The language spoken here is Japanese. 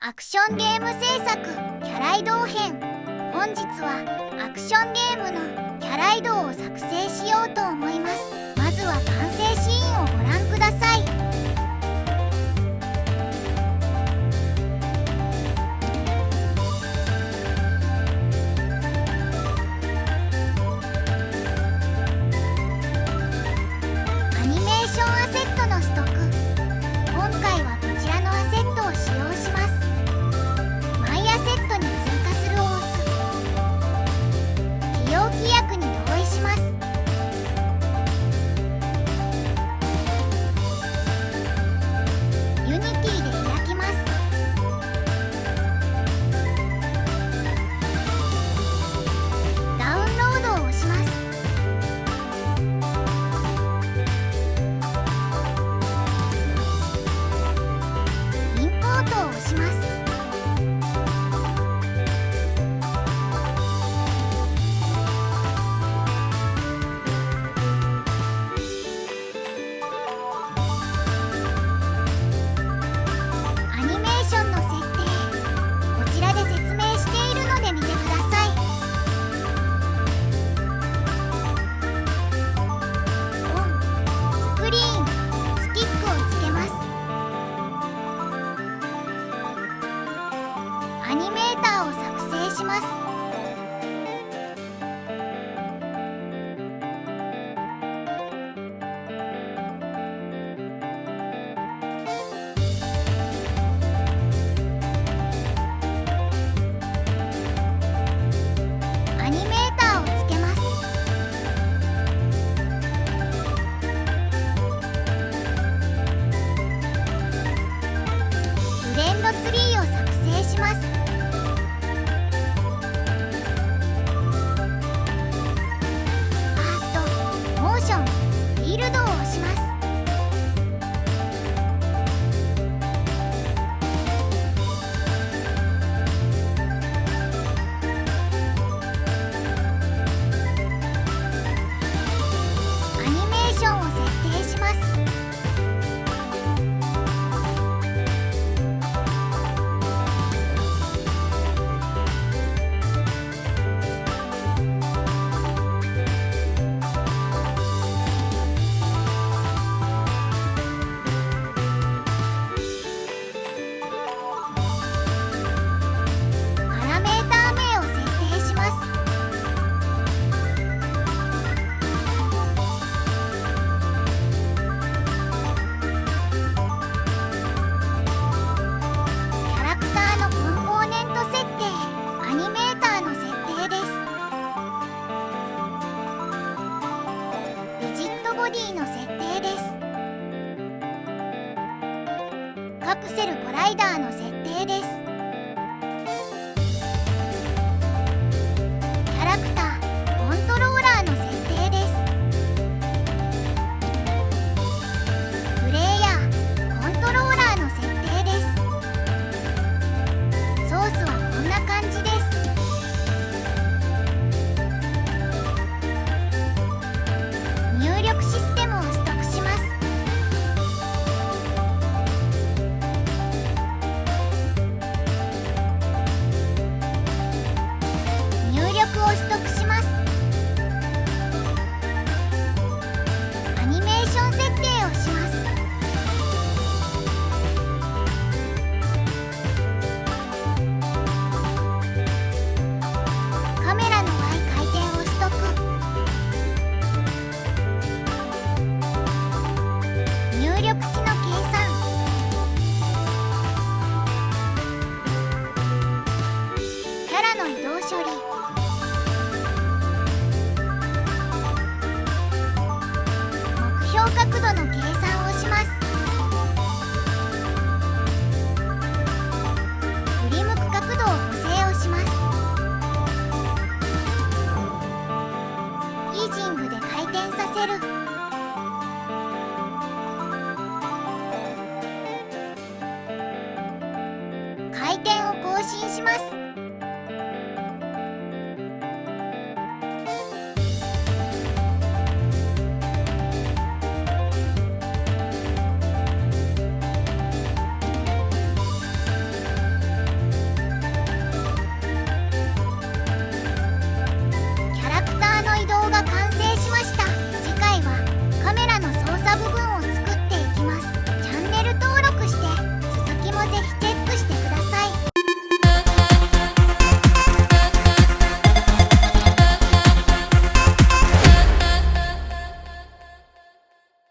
アクションゲーム制作キャラ移動編。本日はアクションゲームのキャラ移動を作成しようと思います。まずは完成シーンをご覧ください。アニメーションアセットのストック。今回はこちらのアセットを使用します。マイアセットに追加するを押す。起用規約に同意します。ユニティで開きます。ダウンロードを押します。インポートを押します。アニメーションの設定、こちらで説明しているので見てください。オン、スクリーン、スティックをつけます。アニメーターを作成します。アニメーターをつけます。フレンドツリーを作成します。パート、モーション、フィールドを押します。アニメーションを設定します。パラメーター名を設定します。キャラクターのコンポーネント設定、アニメーターの設定です。ビジットボディの設定です。カプセルコライダーの設定です。キャラクター、コントローラーの設定です。プレイヤー、コントローラーの設定です。ソースはこんな感じです。入力システムを取得します。入力を取得します。アニメーション設定をします。カメラの Y 回転を取得。入力値の計算。キャラの移動処理。目標角度の計算をします。振り向く角度を補正をします。イージングで回転させる。回転を更新します。